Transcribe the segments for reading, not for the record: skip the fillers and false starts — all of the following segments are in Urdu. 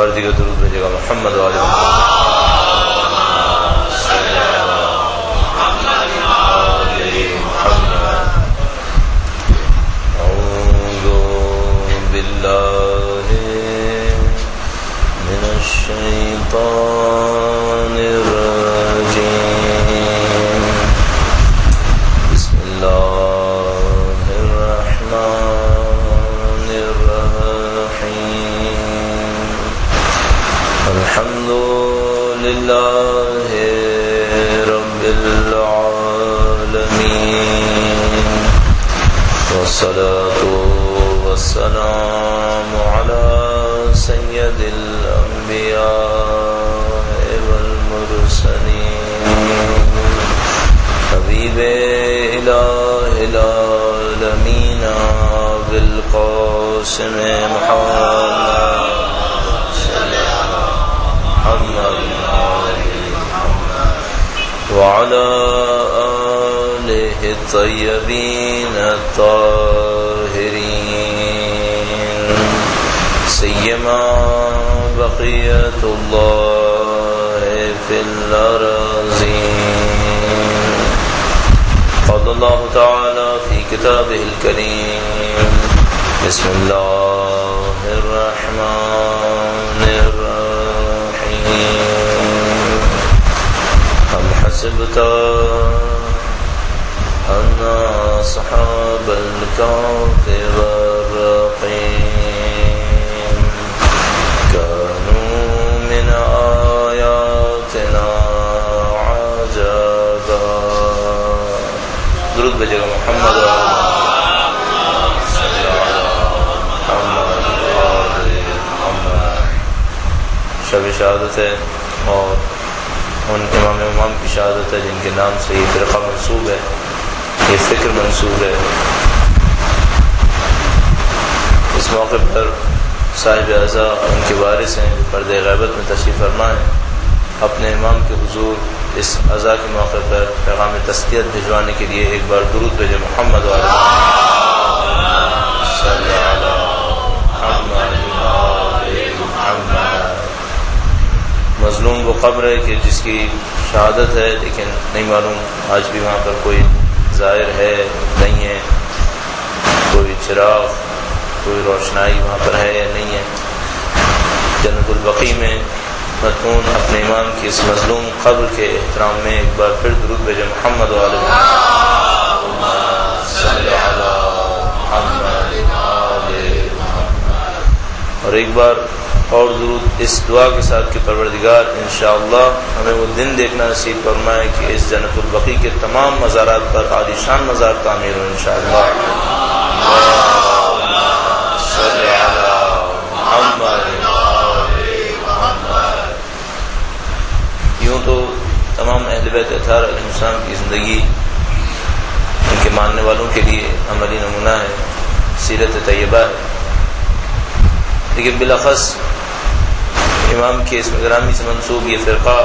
بار دیگر درود بھیجے گا محمد و آل محمد. اعوذ باللہ من الشیطان الرجیم. بسم اللہ الرحمن الرحیم. الحمد للہ رب العالمین والصلاة والسلام على سید الانبیاء والمرسلین حبیب الہ العالمین بالقاسم محمد وعلى آله الطيبين الطاهرين سيما بقية الله في الأراضين. قال الله تعالى في كتابه الكريم بسم الله الرحمن الرحيم. أم حسبت أن أصحاب الكهف والرقيم كانوا من آياتنا عجبا. درود بھیجے گا محمد و آل محمد. شب شہادت ہے اور ان امام کی شہادت ہے جن کے نام سے یہ فرقہ منسوب ہے، یہ فکر منسوب ہے. اس موقع پر صاحب اعضاء ان کے وارث ہیں پردہ غیبت میں تشریف فرما ہیں. اپنے امام کے حضور اس عزا کے موقع پر پیغام تسلیت بھجوانے کے لیے ایک بار درود بھیجے محمد و آل محمد. مظلوم وہ قبر ہے کہ جس کی شہادت ہے لیکن نہیں معلوم آج بھی وہاں پر کوئی ظاہر ہے نہیں ہے، کوئی چراغ کوئی روشنائی وہاں پر ہے یا نہیں ہے. جنت البقیع میں مدفون اپنے امام کی اس مظلوم قبر کے احترام میں ایک بار پھر درود بھیجے محمد و آل محمد. اور ایک بار اور درود اس دعا کے ساتھ کہ پروردگار انشاءاللہ ہمیں وہ دن دیکھنا نصیب فرمائے کہ اس جنت البقیع کے تمام مزارات پر عالی شان مزار تعمیر ہو انشاءاللہ. یوں تو تمام اہل بیت اطہار علیہ السلام کی زندگی ان کے ماننے والوں کے لیے عملی نمونہ ہے، سیرت طیبہ ہے. لیکن بالاخص امام کے اسم گرامی سے منسوب یہ فرقہ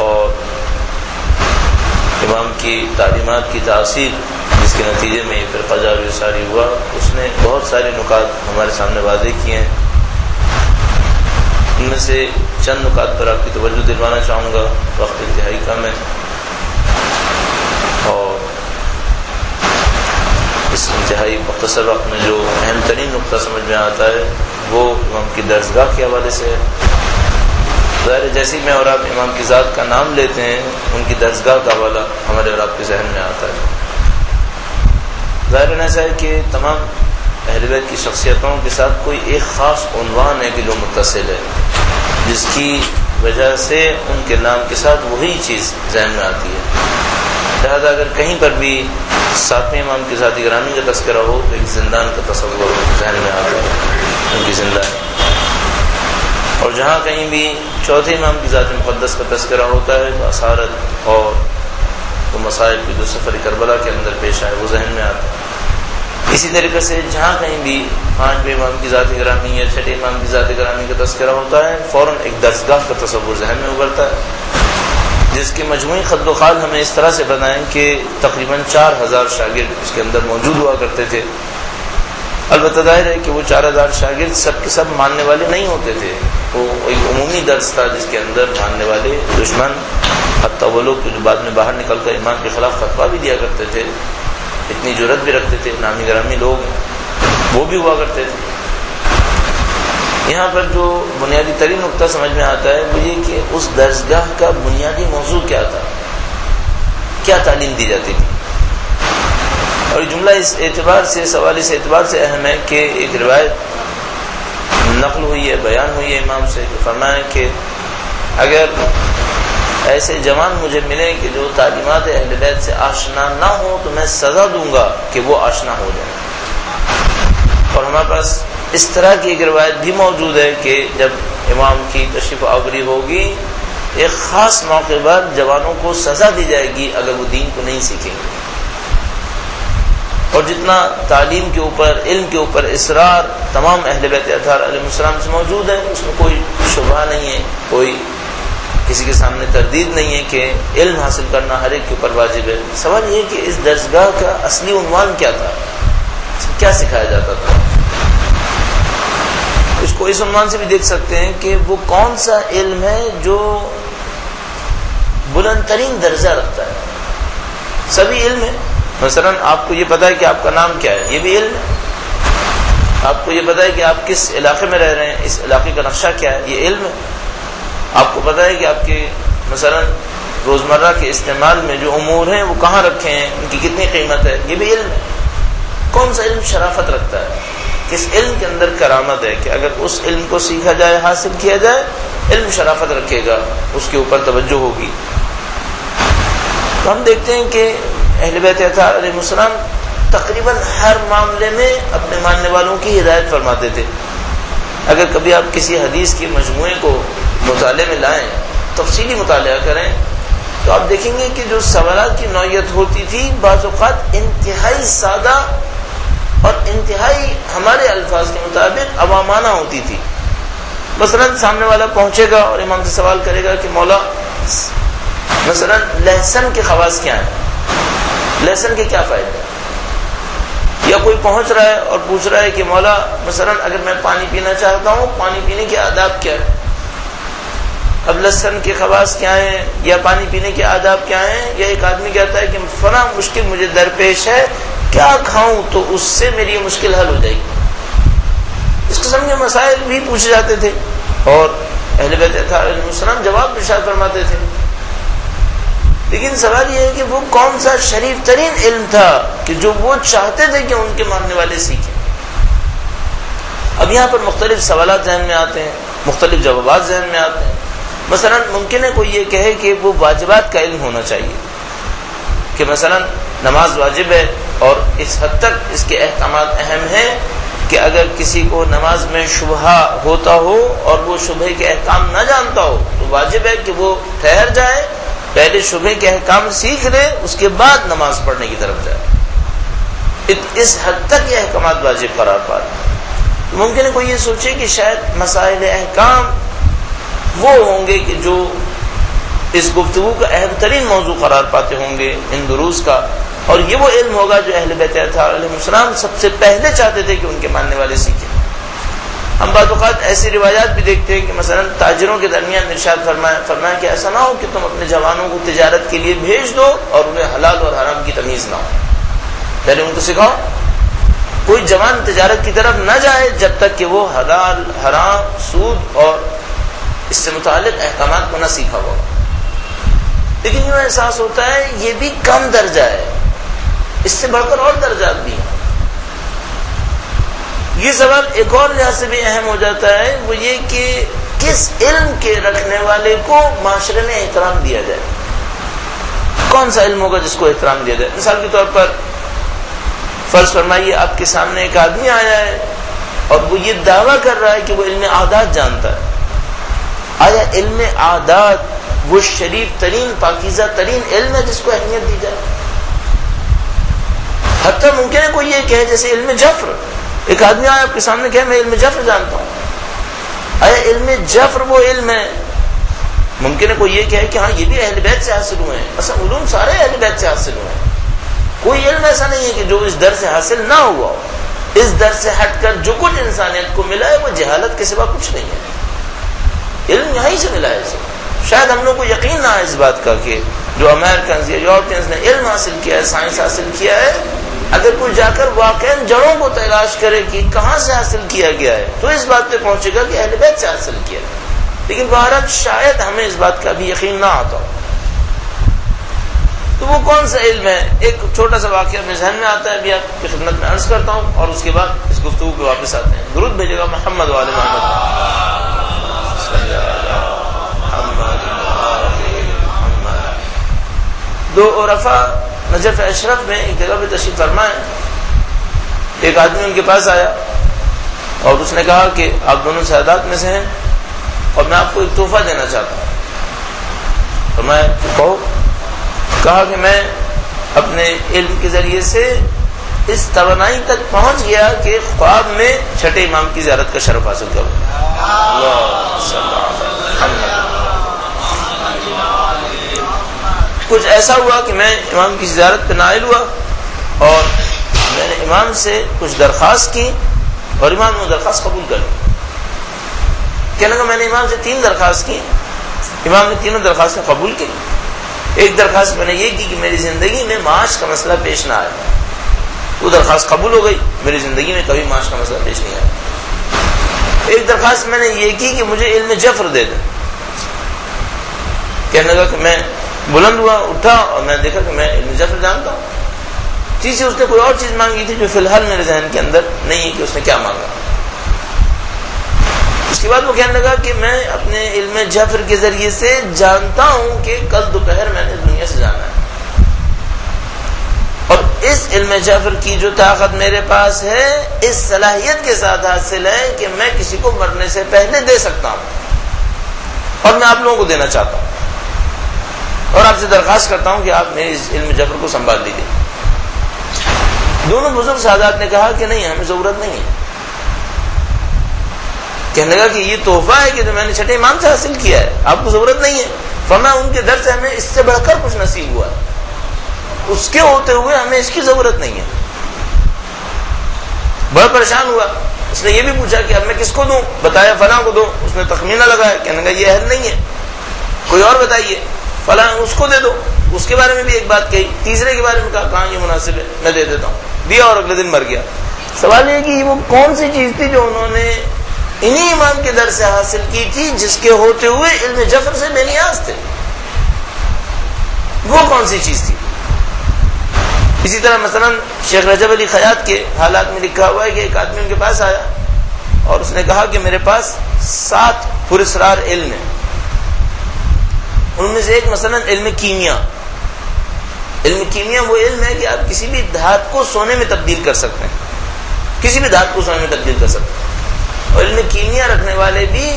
اور امام کی تعلیمات کی تاثیر جس کے نتیجے میں یہ فرقہ جاری و ساری ہوا، اس نے بہت سارے نکات ہمارے سامنے واضح کیے ہیں. ان میں سے چند نکات پر آپ کی توجہ دلوانا چاہوں گا، وقت انتہائی کم ہے. اور اس انتہائی مختصر وقت میں جو اہم ترین نقطہ سمجھ میں آتا ہے وہ امام کی درسگاہ کے حوالے سے ہے. ظاہر جیسے میں اور آپ امام کی ذات کا نام لیتے ہیں ان کی درسگاہ کا حوالہ ہمارے اور آپ کے ذہن میں آتا ہے. ظاہر ایسا ہے کہ تمام اہل بیت کی شخصیتوں کے ساتھ کوئی ایک خاص عنوان ہے کہ جو متصل ہے، جس کی وجہ سے ان کے نام کے ساتھ وہی چیز ذہن میں آتی ہے. لہذا اگر کہیں پر بھی ساتویں امام کی ذات گرامی کا تذکرہ ہو تو ایک زندان کا تصور ذہن میں آتا ہے، ان کی زندہ ہے. اور جہاں کہیں بھی چوتھے امام کی ذات مقدس کا تذکرہ ہوتا ہے تو اسارت اور وہ مسائل جو سفر کربلا کے اندر پیش آئے وہ ذہن میں آتا ہے. اسی طریقے سے جہاں کہیں بھی پانچویں امام کی ذات گرامی یا چھٹے امام کی ذات گرامی کا تذکرہ ہوتا ہے فوراً ایک درسگاہ کا تصور ذہن میں ابھرتا ہے، جس کی مجموعی خط و خال ہمیں اس طرح سے بنائیں کہ تقریباً 4000 شاگرد اس کے اندر موجود ہوا کرتے تھے. البتہ ظاہر ہے کہ وہ 4000 شاگرد سب کے سب ماننے والے نہیں ہوتے تھے، وہ ایک عمومی درس تھا جس کے اندر ماننے والے دشمن، حتیٰ وہ لوگ جو بعد میں باہر نکل کر امام کے خلاف فتویٰ بھی دیا کرتے تھے، اتنی جرأت بھی رکھتے تھے، نامی گرامی لوگ وہ بھی ہوا کرتے تھے۔ یہاں پر جو بنیادی ترین نقطہ سمجھ میں آتا ہے وہ یہ کہ اس درسگاہ کا بنیادی موضوع کیا تھا، کیا تعلیم دی جاتی تھی۔ اور جملہ اس اعتبار سے، سوال اس اعتبار سے اہم ہے کہ ایک روایت نقل ہوئی ہے، بیان ہوئی ہے امام سے، کہ فرمایا کہ اگر ایسے جوان مجھے ملے کہ جو تعلیمات اہل بیت سے آشنا نہ ہو تو میں سزا دوں گا کہ وہ آشنا ہو جائے۔ اور ہمارے پاس اس طرح کی ایک روایت بھی موجود ہے کہ جب امام کی تشریف آوری ہوگی ایک خاص موقع پر جوانوں کو سزا دی جائے گی اگر وہ دین کو نہیں سیکھیں گے۔ اور جتنا تعلیم کے اوپر، علم کے اوپر اصرار تمام اہل بیت اطہار علیہ السلام سے موجود ہے، اس میں کوئی شبہ نہیں ہے، کوئی کسی کے سامنے تردید نہیں ہے کہ علم حاصل کرنا ہر ایک کے اوپر واجب ہے۔ سوال یہ کہ اس درسگاہ کا اصلی عنوان کیا تھا، کیا سکھایا جاتا تھا؟ اس کو اس عنوان سے بھی دیکھ سکتے ہیں کہ وہ کون سا علم ہے جو بلند ترین درجہ رکھتا ہے۔ سبھی علم ہے، مثلا آپ کو یہ پتا ہے کہ آپ کا نام کیا ہے، یہ بھی علم ہے۔ آپ کو یہ پتا ہے کہ آپ کس علاقے میں رہ رہے ہیں، اس علاقے کا نقشہ کیا ہے، یہ علم ہے۔ آپ کو پتا ہے کہ آپ کے مثلا روزمرہ کے استعمال میں جو امور ہیں وہ کہاں رکھے ہیں، ان کی کتنی قیمت ہے، یہ بھی علم ہے۔ کون سا علم شرافت رکھتا ہے، کس علم کے اندر کرامت ہے کہ اگر اس علم کو سیکھا جائے، حاصل کیا جائے، علم شرافت رکھے گا، اس کے اوپر توجہ ہوگی۔ تو ہم دیکھتے ہیں کہ اہل بیت اطہار علیہ السلام تقریباً ہر معاملے میں اپنے ماننے والوں کی ہدایت فرماتے تھے۔ اگر کبھی آپ کسی حدیث کے مجموعے کو مطالعے میں لائیں، تفصیلی مطالعہ کریں، تو آپ دیکھیں گے کہ جو سوالات کی نوعیت ہوتی تھی بعض اوقات انتہائی سادہ اور انتہائی ہمارے الفاظ کے مطابق عوامانہ ہوتی تھی۔ مثلا سامنے والا پہنچے گا اور امام سے سوال کرے گا کہ مولا مثلا لہسن کے خواص کیا ہیں، لہسن کے کیا فائدے ہیں؟ یا کوئی پہنچ رہا ہے اور پوچھ رہا ہے کہ مولا مثلا اگر میں پانی پینا چاہتا ہوں، پانی پینے کے آداب کیا ہے؟ اب لہسن کے خواص کیا ہیں یا پانی پینے کے آداب کیا ہیں؟ یا ایک آدمی کہتا ہے کہ فلاں مشکل مجھے درپیش ہے، کیا کھاؤں تو اس سے میری یہ مشکل حل ہو جائے گی۔ اس قسم کے مسائل بھی پوچھے جاتے تھے اور اہل بیت اطہار علیہ السلام جواب ارشاد فرماتے تھے۔ لیکن سوال یہ ہے کہ وہ کون سا شریف ترین علم تھا کہ جو وہ چاہتے تھے کہ ان کے ماننے والے سیکھیں۔ اب یہاں پر مختلف سوالات ذہن میں آتے ہیں، مختلف جوابات ذہن میں آتے ہیں۔ مثلا ممکن ہے کوئی یہ کہے کہ وہ واجبات کا علم ہونا چاہیے، کہ مثلا نماز واجب ہے اور اس حد تک اس کے احکامات اہم ہیں کہ اگر کسی کو نماز میں شبہ ہوتا ہو اور وہ شبہ کے احکام نہ جانتا ہو تو واجب ہے کہ وہ ٹھہر جائے، پہلے شبہ کے احکام سیکھ لے، اس کے بعد نماز پڑھنے کی طرف جائے۔ اس حد تک یہ احکامات واجب قرار پاتے۔ ممکن ہے کوئی یہ سوچے کہ شاید مسائل احکام وہ ہوں گے کہ جو اس گفتگو کا اہم ترین موضوع قرار پاتے ہوں گے ان دروس کا، اور یہ وہ علم ہوگا جو اہل بیت اطہار علیہ السلام سب سے پہلے چاہتے تھے کہ ان کے ماننے والے سیکھیں۔ ہم بعض اوقات ایسی روایات بھی دیکھتے ہیں کہ مثلا تاجروں کے درمیان ارشاد فرمایا کہ ایسا نہ ہو کہ تم اپنے جوانوں کو تجارت کے لیے بھیج دو اور انہیں حلال اور حرام کی تمیز نہ ہو، پہلے ان کو سکھاؤ۔ کوئی جوان تجارت کی طرف نہ جائے جب تک کہ وہ حلال، حرام، سود اور اس سے متعلق احکامات کو نہ سیکھا ہوگا۔ لیکن یہ احساس ہوتا ہے یہ بھی کم درجہ ہے، اس سے بڑھ کر اور درجات بھی ہیں۔ یہ سوال ایک اور لحاظ سے بھی اہم ہو جاتا ہے، وہ یہ کہ کس علم کے رکھنے والے کو معاشرے میں احترام دیا جائے، کون سا علم ہوگا جس کو احترام دیا جائے۔ مثال کے طور پر فرض فرمائیے آپ کے سامنے ایک آدمی آیا ہے اور وہ یہ دعویٰ کر رہا ہے کہ وہ علم عادات جانتا ہے۔ آیا علم عادات وہ شریف ترین، پاکیزہ ترین علم ہے جس کو اہمیت دی جائے؟ حتیٰ ممکن ہے کوئی یہ کہے جیسے علم جفر، ایک آدمی آیا آپ کے سامنے کہے میں علم جفر جانتا ہوں۔ آیا علم جفر وہ علم ہے؟ ممکن ہے کوئی یہ کہے کہ ہاں یہ بھی اہل بیت سے حاصل ہوئے ہیں، اصل علوم سارے اہل بیت سے حاصل ہوئے ہیں، کوئی علم ایسا نہیں ہے کہ جو اس در سے حاصل نہ ہوا ہو۔ اس در سے ہٹ کر جو کچھ انسانیت کو ملا ہے وہ جہالت کے سوا کچھ نہیں ہے، علم یہیں سے ملا ہے۔ شاید ہم لوگ کو یقین نہ ہے اس بات کا کہ جو امریکنز یا یورپینز نے علم حاصل کیا ہے، سائنس حاصل کیا ہے، اگر کوئی جا کر واقعا جڑوں کو تلاش کرے کہ کہاں سے حاصل کیا گیا ہے تو اس بات پہ پہنچے گا کہ اہل بیت سے حاصل کیا ہے، لیکن بہرحال شاید ہمیں اس بات کا بھی یقین نہ آتا ہو۔ تو وہ کون سا علم ہے؟ ایک چھوٹا سا واقعہ میرے ذہن میں آتا ہے، ابھی آپ کی خدمت میں عرض کرتا ہوں اور اس کے بعد اس گفتگو پہ واپس آتے ہیں۔ درود بھیجے گا محمد وعلی محمد۔ دو عرفا نجف اشرف میں ایک جگہ پہ تشریف فرما ہے، ایک آدمی ان کے پاس آیا اور اس نے کہا کہ آپ دونوں سعادات میں سے ہیں اور میں آپ کو ایک تحفہ دینا چاہتا ہوں۔ فرمایا کہو۔ کہا کہ میں اپنے علم کے ذریعے سے اس توانائی تک پہنچ گیا کہ خواب میں چھٹے امام کی زیارت کا شرف حاصل کروں۔ اللہ صلی اللہ علیہ وسلم۔ کچھ ایسا ہوا کہ میں امام کی زیارت پہ نائل ہوا اور میں نے امام سے کچھ درخواست کی اور امام نے درخواست قبول کر لی۔ کہنے لگا میں نے امام سے 3 درخواست کی، امام نے تینوں درخواستیں قبول کی۔ ایک درخواست میں نے یہ کی کہ میری زندگی میں معاش کا مسئلہ پیش نہ آئے، وہ درخواست قبول ہو گئی، میری زندگی میں کبھی معاش کا مسئلہ پیش نہیں آیا۔ ایک درخواست میں نے یہ کی کہ مجھے علم جفر دے دیں۔ کہنے لگا کہ میں بلند ہوا، اٹھا اور میں دیکھا کہ میں علم جفر جانتا ہوں۔ تیسری اس نے کوئی اور چیز مانگی تھی جو فی الحال میرے ذہن کے اندر نہیں ہے کہ اس نے کیا مانگا۔ اس کے بعد وہ کہنے لگا کہ میں اپنے علم جفر کے ذریعے سے جانتا ہوں کہ کل دوپہر میں نے دنیا سے جانا ہے، اور اس علم جفر کی جو طاقت میرے پاس ہے اس صلاحیت کے ساتھ حاصل ہے کہ میں کسی کو مرنے سے پہلے دے سکتا ہوں، اور میں آپ لوگوں کو دینا چاہتا ہوں اور آپ سے درخواست کرتا ہوں کہ آپ میرے اس علم جفر کو سنبھال لیجیے۔ دونوں بزرگ سادات نے کہا کہ نہیں، ہمیں ضرورت نہیں ہے۔ کہنے لگا کہ یہ تحفہ ہے کہ جو میں نے چھٹے امام سے حاصل کیا ہے، آپ کو ضرورت نہیں ہے۔ فرمایا ان کے در سے ہمیں اس سے بڑھ کر کچھ نصیب ہوا ہے، اس کے ہوتے ہوئے ہمیں اس کی ضرورت نہیں ہے۔ بڑا پریشان ہوا، اس نے یہ بھی پوچھا کہ اب میں کس کو دوں؟ بتایا فلاں کو دو، اس نے تخمینہ لگایا، کہنے لگا یہ اہل نہیں ہے، کوئی اور بتائیے، فلاں اس کو دے دو۔ اس کے بارے میں بھی ایک بات کہی، تیسرے کے بارے میں کہا کہاں یہ مناسب ہے، میں دے دیتا ہوں، دیا اور اگلے دن مر گیا۔ سوال یہ کہ وہ کون سی چیز تھی جو انہوں نے انہی امام کے در سے حاصل کی تھی جس کے ہوتے ہوئے علم جفر سے بے نیاز تھے؟ وہ کون سی چیز تھی؟ اسی طرح مثلا شیخ رجب علی خیاط کے حالات میں لکھا ہوا ہے کہ ایک آدمی ان کے پاس آیا اور اس نے کہا کہ میرے پاس 7 پراسرار علم ہیں، ان میں سے ایک مثلا علم کیمیا۔ علم کیمیا وہ علم ہے کہ آپ کسی بھی دھات کو سونے میں تبدیل کر سکتے ہیں، کسی بھی دھات کو سونے میں تبدیل کر سکتے ہیں، اور علم کیمیا رکھنے والے بھی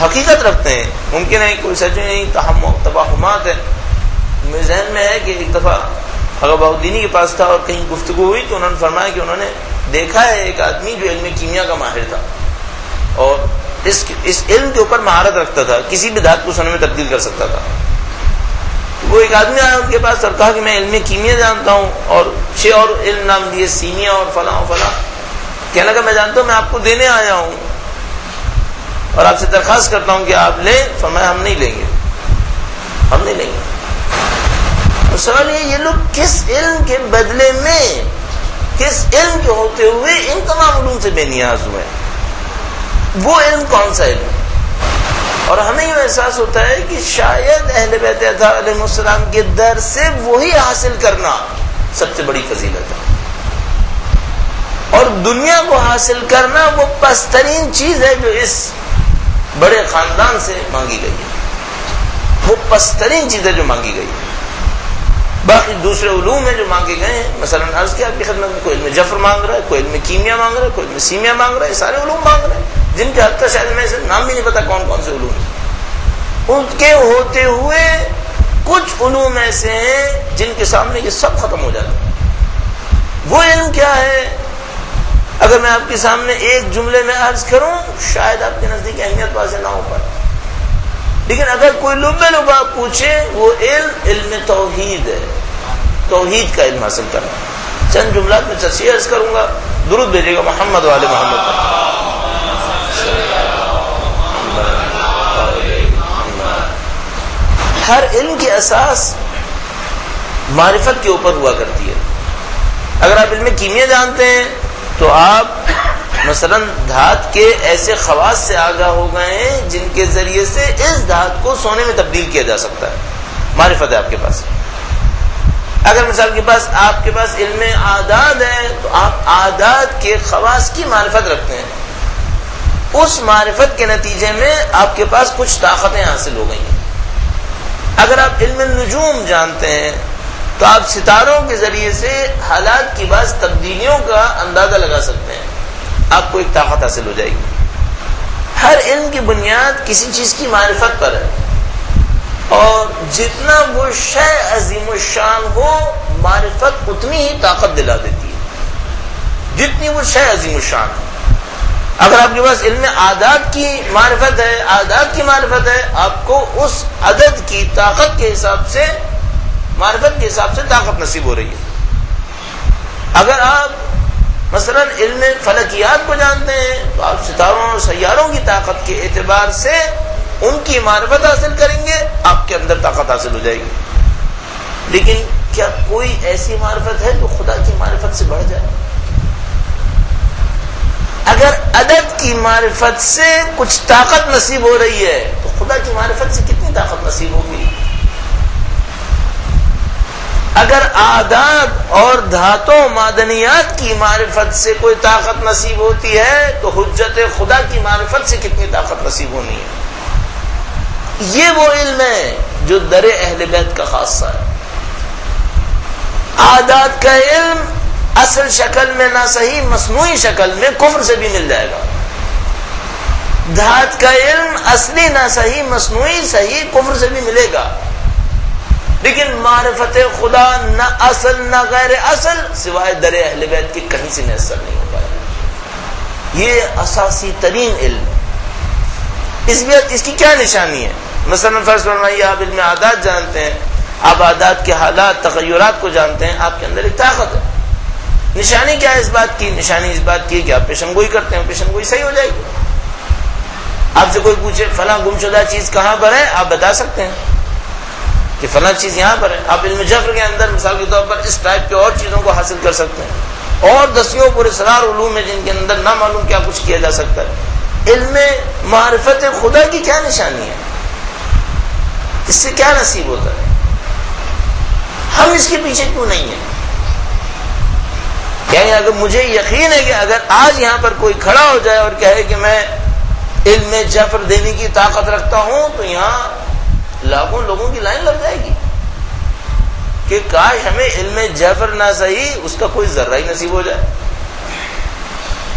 حقیقت رکھتے ہیں۔ ممکن ہے کوئی سچ نہیں توہمات ہے۔ میرے ذہن میں ہے کہ ایک دفعہ اگر بہودینی کے پاس تھا اور کہیں گفتگو ہوئی تو انہوں نے فرمایا کہ انہوں نے دیکھا ہے ایک آدمی جو علم کیمیا کا ماہر تھا اور اس علم کے اوپر مہارت رکھتا تھا، کسی بھی دھات کو سونے میں تبدیل کر سکتا تھا۔ وہ ایک آدمی آیا ان کے پاس اور کہا کہ میں علم کیمیا جانتا ہوں، اور 6 اور علم نام دیے، سیمیا اور فلاں اور فلاں۔ کہنے لگا میں جانتا ہوں، میں آپ کو دینے آیا ہوں اور آپ سے درخواست کرتا ہوں کہ آپ لیں۔ فرمایا ہم نہیں لیں گے، ہم نہیں لیں گے۔ اور سوال یہ لوگ کس علم کے بدلے میں، کس علم کے ہوتے ہوئے ان تمام علوم سے بے نیاز ہوئے؟ وہ علم کون سا علم؟ اور ہمیں یہ احساس ہوتا ہے کہ شاید اہل بیت اطہار علیہ السلام کے در سے وہی حاصل کرنا سب سے بڑی فضیلت ہے، اور دنیا کو حاصل کرنا وہ پسترین چیز ہے جو اس بڑے خاندان سے مانگی گئی ہے، وہ پسترین چیز ہے جو مانگی گئی ہے۔ باقی دوسرے علوم ہیں جو مانگے گئے ہیں، مثلا عرض کیا آپ کی خدمت میں، کوئی علم جفر مانگ رہا ہے، کوئی علم کیمیا مانگ رہا ہے، کوئی علم سیمیا مانگ رہا ہے، سارے علوم مانگ رہے ہیں جن کے حد تک شاید میں سے نام بھی نہیں پتا کون کون سے علوم ہیں۔ ان کے ہوتے ہوئے کچھ علوم ایسے ہیں جن کے سامنے یہ سب ختم ہو جاتا ہے۔ وہ علم کیا ہے؟ اگر میں آپ کے سامنے ایک جملے میں عرض کروں شاید آپ کے نزدیک اہمیت واضح نہ ہو پائے، لیکن اگر کوئی لبے لبا پوچھے وہ علم توحید ہے، توحید کا علم حاصل کرنا۔ چند جملات میں تصحیح عرض کروں گا درود بھیجے گا محمد والے محمد پر. ہر علم کی اساس معرفت کے اوپر ہوا کرتی ہے. اگر آپ علم کیمیا جانتے ہیں تو آپ مثلا دھات کے ایسے خواص سے آگاہ ہو گئے ہیں جن کے ذریعے سے اس دھات کو سونے میں تبدیل کیا جا سکتا ہے. معرفت ہے آپ کے پاس. اگر مثال کے پاس آپ کے پاس علم اعداد ہے تو آپ اعداد کے خواص کی معرفت رکھتے ہیں. اس معرفت کے نتیجے میں آپ کے پاس کچھ طاقتیں حاصل ہو گئی ہیں. اگر آپ علم النجوم جانتے ہیں تو آپ ستاروں کے ذریعے سے حالات کی بعض تبدیلیوں کا اندازہ لگا سکتے ہیں. آپ کو ایک طاقت حاصل ہو جائے گی. ہر علم کی بنیاد کسی چیز کی معرفت پر ہے، اور جتنا وہ شے عظیم الشان ہو معرفت اتنی ہی طاقت دلا دیتی ہے جتنی وہ شے عظیم الشان ہو. اگر آپ کے پاس علم اعداد کی معرفت ہے، اعداد کی معرفت ہے، آپ کو اس عدد کی طاقت کے حساب سے، معرفت کے حساب سے طاقت نصیب ہو رہی ہے. اگر آپ مثلا علم فلکیات کو جانتے ہیں تو آپ ستاروں اور سیاروں کی طاقت کے اعتبار سے ان کی معرفت حاصل کریں گے، آپ کے اندر طاقت حاصل ہو جائے گی. لیکن کیا کوئی ایسی معرفت ہے جو خدا کی معرفت سے بڑھ جائے؟ اگر عدد کی معرفت سے کچھ طاقت نصیب ہو رہی ہے تو خدا کی معرفت سے کتنی طاقت نصیب ہوگی؟ اگر اعداد اور دھاتوں معدنیات کی معرفت سے کوئی طاقت نصیب ہوتی ہے تو حجت خدا کی معرفت سے کتنی طاقت نصیب ہونی ہے؟ یہ وہ علم ہے جو در اہل بیت کا خاصہ ہے. اعداد کا علم اصل شکل میں نہ صحیح مصنوعی شکل میں کفر سے بھی مل جائے گا. دھات کا علم اصلی نہ صحیح مصنوعی صحیح کفر سے بھی ملے گا. لیکن معرفت خدا نہ اصل نہ غیر اصل سوائے در اہل بیت کے کہیں سے میسر نہیں ہو پائے گا. یہ اساسی ترین علم. اس کی کیا نشانی ہے؟ مثلا فرض فرمائیے آپ علم اعداد جانتے ہیں، آپ اعداد کے حالات تغیرات کو جانتے ہیں، آپ کے اندر ایک طاقت ہے. نشانی کیا ہے اس بات کی؟ نشانی اس بات کی کہ آپ پیشن گوئی کرتے ہیں، پیشن گوئی صحیح ہو جائے گی. آپ سے کوئی پوچھے فلاں گمشدہ چیز کہاں پر ہے، آپ بتا سکتے ہیں کہ فلاں چیز یہاں پر ہے. آپ علم جبر کے اندر مثال کے طور پر اس ٹائپ کی اور چیزوں کو حاصل کر سکتے ہیں، اور دسیوں پر اسرار علوم ہے جن کے اندر نہ معلوم کیا کچھ کیا جا سکتا ہے. علم معرفت خدا کی کیا نشانی ہے؟ اس سے کیا نصیب ہوتا ہے؟ ہم اس کے پیچھے کیوں نہیں ہیں؟ یعنی اگر مجھے یقین ہے کہ اگر آج یہاں پر کوئی کھڑا ہو جائے اور کہے کہ میں علم جعفر دینے کی طاقت رکھتا ہوں تو یہاں لاکھوں لوگوں کی لائن لگ جائے گی کہ کاش ہمیں علم جعفر نہ صحیح اس کا کوئی ذرہ ہی نصیب ہو جائے.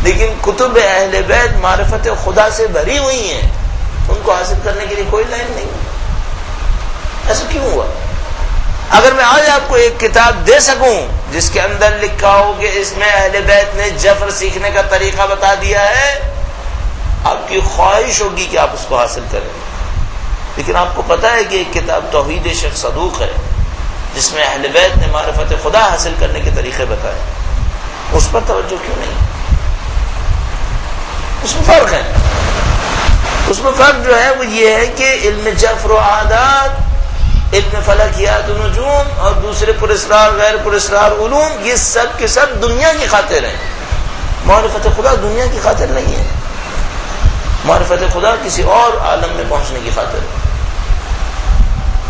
لیکن کتب اہل بیت معرفت خدا سے بھری ہوئی ہیں، ان کو حاصل کرنے کے لیے کوئی لائن نہیں. ایسا کیوں ہوا؟ اگر میں آج آپ کو ایک کتاب دے سکوں جس کے اندر لکھا ہو کہ اس میں اہل بیت نے جعفر سیکھنے کا طریقہ بتا دیا ہے، آپ کی خواہش ہوگی کہ آپ اس کو حاصل کریں. لیکن آپ کو پتا ہے کہ ایک کتاب توحید شیخ صدوق ہے جس میں اہل بیت نے معرفت خدا حاصل کرنے کے طریقے بتائے، اس پر توجہ کیوں نہیں؟ اس میں فرق ہے. اس میں فرق جو ہے وہ یہ ہے کہ علم جعفر و اعداد، علم فلکیات و نجوم اور دوسرے پراسرار غیر پراسرار علوم، یہ سب کے سب دنیا کی خاطر ہیں. معرفت خدا دنیا کی خاطر نہیں ہے. معرفت خدا کسی اور عالم میں پہنچنے کی خاطر ہے.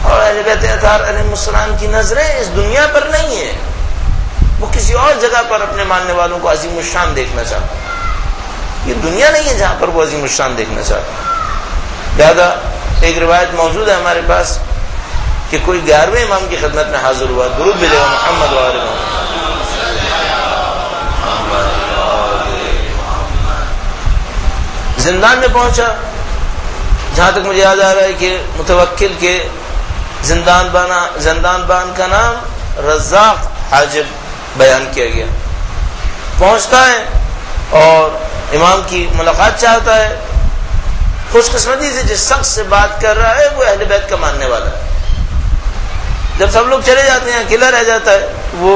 اور اہل بیت اطہار علیہ السلام کی نظریں اس دنیا پر نہیں ہیں، وہ کسی اور جگہ پر اپنے ماننے والوں کو عظیم الشان دیکھنا چاہتے ہیں. یہ دنیا نہیں ہے جہاں پر وہ عظیم الشان دیکھنا چاہتے ہیں. لہذا ایک روایت موجود ہے ہمارے پاس کہ کوئی 11ویں امام کی خدمت میں حاضر ہوا، درود بھیجے گا محمد وآل محمد، زندان میں پہنچا. جہاں تک مجھے یاد آ رہا ہے کہ متوکل کے زندان بان کا نام رزاق حاجب بیان کیا گیا. پہنچتا ہے اور امام کی ملاقات چاہتا ہے. خوش قسمتی سے جس شخص سے بات کر رہا ہے وہ اہل بیت کا ماننے والا ہے. جب سب لوگ چلے جاتے ہیں اکیلا رہ جاتا ہے. وہ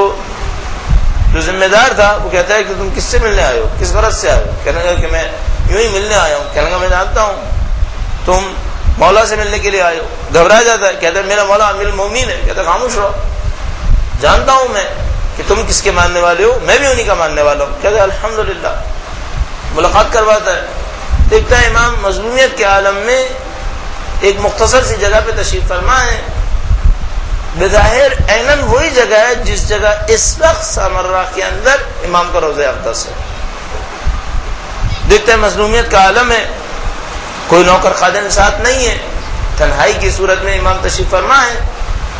جو ذمہ دار تھا وہ کہتا ہے کہ تم کس سے ملنے آئے ہو, کس غرض سے آئے ہو؟ کہنے لگا کہ میں یوں ہی ملنے آیا ہوں. کہنے لگا میں جانتا ہوں تم مولا سے ملنے کے لیے آئے ہو. گھبرا جاتا ہے, کہتا ہے میرا مولا امیر المومنین ہے. کہتا ہے خاموش رہو, جانتا ہوں میں کہ تم کس کے ماننے والے ہو, میں بھی انہی کا ماننے والا ہوں. کہتا ہے الحمدللہ. ملاقات کرواتا ہے, دیکھتا ہے امام مظلومیت کے عالم میں ایک مختصر سی جگہ پہ تشریف فرما ہے. بظاہر عیناً وہی جگہ ہے جس جگہ اس وقت سامرہ کے اندر امام کا روضہ اقدس ہے. دیکھتے ہیں مظلومیت کا عالم ہے, کوئی نوکر خادم ساتھ نہیں ہے, تنہائی کی صورت میں امام تشریف فرما ہے.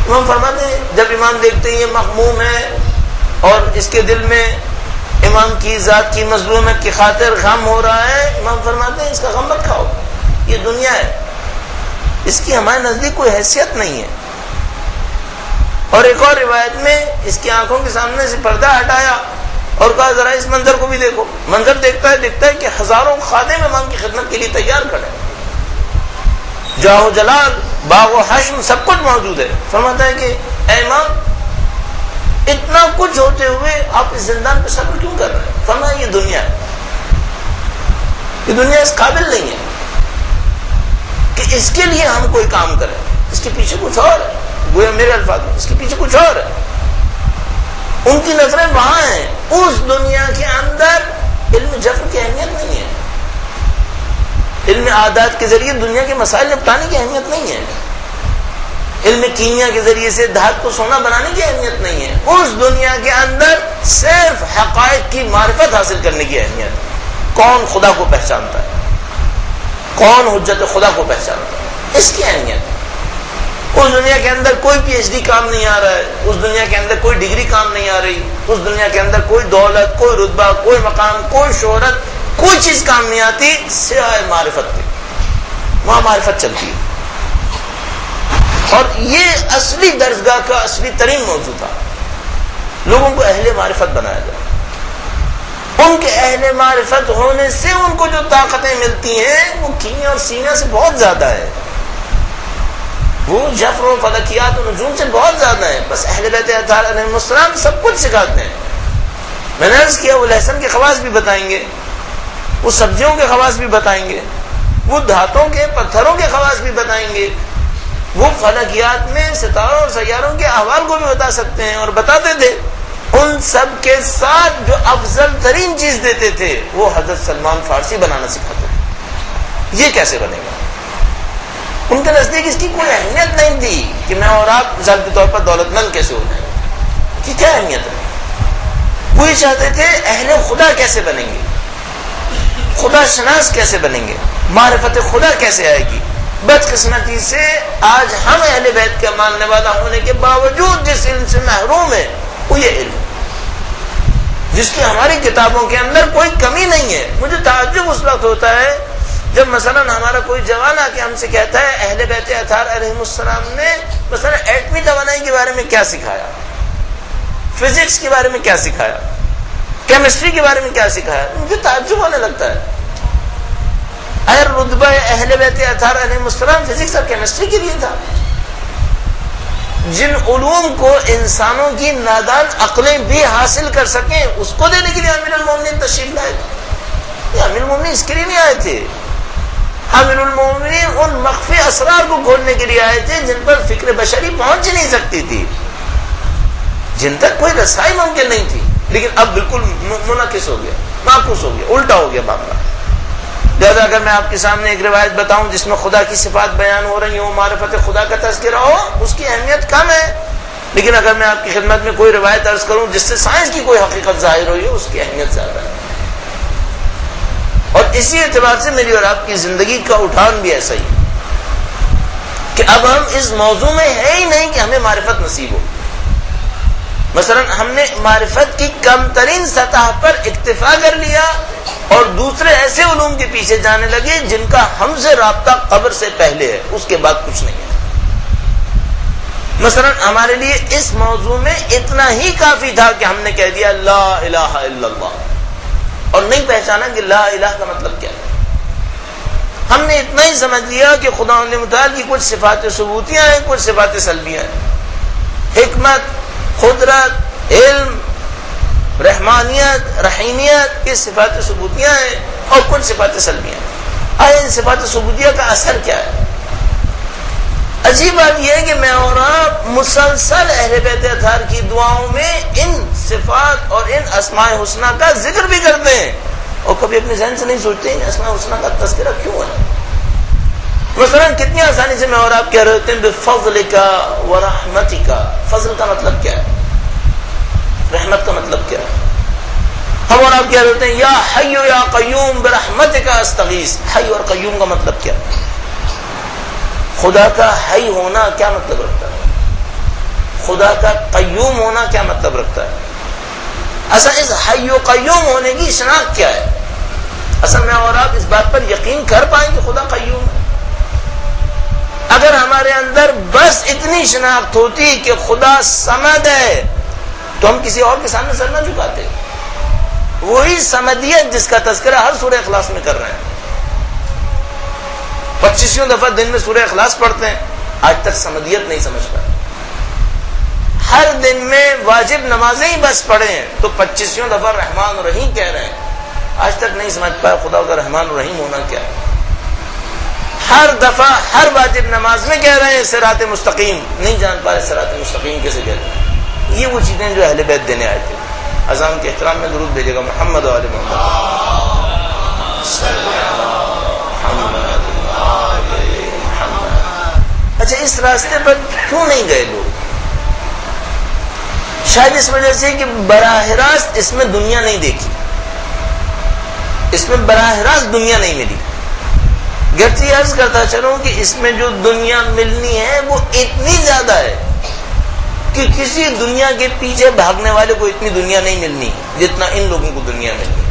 امام فرماتے ہیں جب امام دیکھتے ہیں یہ مغموم ہے اور اس کے دل میں امام کی ذات کی مظلومیت کی خاطر غم ہو رہا ہے, امام فرماتے ہیں اس کا غم مت کھاؤ, یہ دنیا ہے, اس کی ہمارے نزدیک کوئی حیثیت نہیں ہے. اور ایک اور روایت میں اس کی آنکھوں کے سامنے سے پردہ ہٹایا اور کہا ذرا اس منظر کو بھی دیکھو. منظر دیکھتا ہے کہ ہزاروں خادم امام کی خدمت کے لیے تیار کھڑے ہیں, جاہ و جلال, باغ و حشم سب کچھ موجود ہے. فرماتا ہے کہ اے امام اتنا کچھ ہوتے ہوئے آپ اس زندان پہ صبر کیوں کر رہے ہیں؟ فرمایا یہ دنیا ہے, یہ دنیا اس قابل نہیں ہے کہ اس کے لیے ہم کوئی کام کریں, اس کے پیچھے کچھ اور ہے. گویا میرے الفاظ میں اس کے پیچھے کچھ اور ہے. ان کی نظریں وہاں ہیں, اس دنیا کے اندر علم جفر کی اہمیت نہیں ہے, علم عادات کے ذریعے دنیا کے مسائل نپٹانے کی اہمیت نہیں ہے, علم کیمیا کے ذریعے سے دھات کو سونا بنانے کی اہمیت نہیں ہے. اس دنیا کے اندر صرف حقائق کی معرفت حاصل کرنے کی اہمیت ہے. کون خدا کو پہچانتا ہے, کون حجت خدا کو پہچانتا ہے, اس کی اہمیت ہے. اس دنیا کے اندر کوئی پی ایچ ڈی کام نہیں آ رہا ہے, اس دنیا کے اندر کوئی ڈگری کام نہیں آ رہی, اس دنیا کے اندر کوئی دولت, کوئی رتبہ, کوئی مقام, کوئی شہرت, کوئی چیز کام نہیں آتی سوائے معرفت کے. وہاں معرفت چلتی ہے. اور یہ اصلی درسگاہ کا اصلی ترین موضوع تھا, لوگوں کو اہل معرفت بنایا جائے. ان کے اہل معرفت ہونے سے ان کو جو طاقتیں ملتی ہیں وہ کیمیا اور سینا سے بہت زیادہ ہے, وہ جفر و فلکیات و نجوم سے بہت زیادہ ہے. بس اہل بیت اطہار علیہم السلام سب کچھ سکھاتے ہیں. میں نے عرض کیا وہ لہسن کے خواص بھی بتائیں گے, وہ سبزیوں کے خواص بھی بتائیں گے, وہ دھاتوں کے پتھروں کے خواص بھی بتائیں گے, وہ فلکیات میں ستاروں اور سیاروں کے احوال کو بھی بتا سکتے ہیں. اور بتاتے تھے ان سب کے ساتھ جو افضل ترین چیز دیتے تھے وہ حضرت سلمان فارسی بنانا سکھاتے تھے. یہ کیسے بنے گا؟ ان کے نزدیک اس کی کوئی اہمیت نہیں تھی کہ میں اور آپ مثال کے طور پر دولت مند کیسے ہو جائیں, کہ کیا اہمیت ہے. وہ یہ چاہتے تھے اہل خدا کیسے بنیں گے, خدا شناس کیسے بنیں گے, معرفت خدا کیسے آئے گی. بدقسمتی سے آج ہم اہل بیت کا ماننے والا ہونے کے باوجود جس علم سے محروم ہے وہ یہ علم جس کی ہماری کتابوں کے اندر کوئی کمی نہیں ہے. مجھے تعجب اس وقت ہوتا ہے جب مثلا ہمارا کوئی جوان آ کے ہم سے کہتا ہے اہل بیت اطہار علیہم السلام نے مثلا ایٹمی توانائی کے بارے میں کیا سکھایا, فزکس کے بارے میں کیا سکھایا, کیمسٹری کے بارے میں کیا سکھایا. مجھے تعجب ہونے لگتا ہے. اگر رتبہ اہل بیت اطہار علیہم السلام فزکس اور کیمسٹری کے لیے تھا, جن علوم کو انسانوں کی نادان عقلیں بھی حاصل کر سکیں اس کو دینے کے لیے امیر المومنین تشریف لائے تھے. امیر المومنین اس کے لیے نہیں آئے تھے. امیر المومنین ان مخفی اسرار کو کھولنے کے لیے آئے تھے جن پر فکر بشری پہنچ ہی نہیں سکتی تھی, جن تک کوئی رسائی ممکن نہیں تھی. لیکن اب بالکل منعکس ہو گیا, معکوس ہو گیا, الٹا ہو گیا معاملہ. لہذا اگر میں آپ کے سامنے ایک روایت بتاؤں جس میں خدا کی صفات بیان ہو رہی ہوں, معرفت خدا کا تذکرہ ہو, اس کی اہمیت کم ہے. لیکن اگر میں آپ کی خدمت میں کوئی روایت عرض کروں جس سے سائنس کی کوئی حقیقت ظاہر ہوئی ہے, اس کی اہمیت زیادہ ہے. اور اسی اعتبار سے میری اور آپ کی زندگی کا اٹھان بھی ایسا ہی کہ اب ہم اس موضوع میں ہے ہی نہیں کہ ہمیں معرفت نصیب ہو. مثلا ہم نے معرفت کی کم ترین سطح پر اکتفا کر لیا اور دوسرے ایسے علوم کے پیچھے جانے لگے جن کا ہم سے رابطہ قبر سے پہلے ہے, اس کے بعد کچھ نہیں ہے. مثلا ہمارے لیے اس موضوع میں اتنا ہی کافی تھا کہ ہم نے کہہ دیا لا الہ الا اللہ, اور نہیں پہچانا کہ لا الہ کا مطلب کیا ہے. ہم نے اتنا ہی سمجھ لیا کہ خدا متعال کی کچھ صفات ثبوتیاں ہیں, کچھ صفات سلبیاں ہیں. حکمت, قدرت, علم, رحمانیت، رحیمیت، یہ صفات ثبوتیہ ہیں اور کچھ صفات سلبیہ ہیں۔ آیا ان صفات ثبوتیہ کا اثر کیا ہے؟ عجیب بات یہ ہے کہ میں اور آپ مسلسل اہل بیت اطہار کی دعاؤں میں ان صفات اور ان اسماء حسنہ کا ذکر بھی کرتے ہیں اور کبھی اپنے ذہن سے نہیں سوچتے ہیں اسماء حسنہ کا تذکرہ کیوں ہے۔ مثلا کتنی آسانی سے میں اور آپ کہہ رہے ہوتے ہیں بفضلک ورحمتک، فضل کا مطلب کیا ہے، رحمت کا مطلب کیا ہے؟ ہم اور آپ کہہ رہے ہوتے ہیں یا حی یا قیوم برحمتک استغیث، حی اور قیوم کا مطلب کیا ہے؟ خدا کا حی ہونا کیا مطلب رکھتا ہے؟ خدا کا قیوم ہونا کیا مطلب رکھتا ہے؟ اصل اس حی و قیوم ہونے کی شناخت کیا ہے؟ اصل میں اور آپ اس بات پر یقین کر پائیں کہ خدا قیوم ہے؟ اگر ہمارے اندر بس اتنی شناخت ہوتی کہ خدا صمد ہے تو ہم کسی اور کے سامنے سر نہ جھکاتے۔ وہی صمدیت جس کا تذکرہ ہر سورہ اخلاص میں کر رہے ہیں، 25 دفعہ دن میں سورہ اخلاص پڑھتے ہیں، آج تک صمدیت نہیں سمجھ پائے۔ ہر دن میں واجب نمازیں ہی بس پڑھے ہیں تو 25 دفعہ رحمان و رحیم کہہ رہے ہیں، آج تک نہیں سمجھ پائے خدا کا رحمان و رحیم ہونا کیا ہے۔ ہر دفعہ ہر واجب نماز میں کہہ رہے ہیں صراط مستقیم، نہیں جان پائے صراط مستقیم کیسے کہتے ہیں۔ یہ وہ چیزیں جو اہل بیت دینے آئے تھے۔ اذان کے احترام میں درود بھیجے گا محمد و آل محمد۔ اچھا اس راستے پر کیوں نہیں گئے لوگ؟ شاید اس وجہ سے کہ براہ راست اس میں دنیا نہیں دیکھی، اس میں براہ راست دنیا نہیں ملی۔ گرچہ عرض کرتا چلوں کہ اس میں جو دنیا ملنی ہے وہ اتنی زیادہ ہے کہ کسی دنیا کے پیچھے بھاگنے والے کو اتنی دنیا نہیں ملنی جتنا ان لوگوں کو دنیا ملنی۔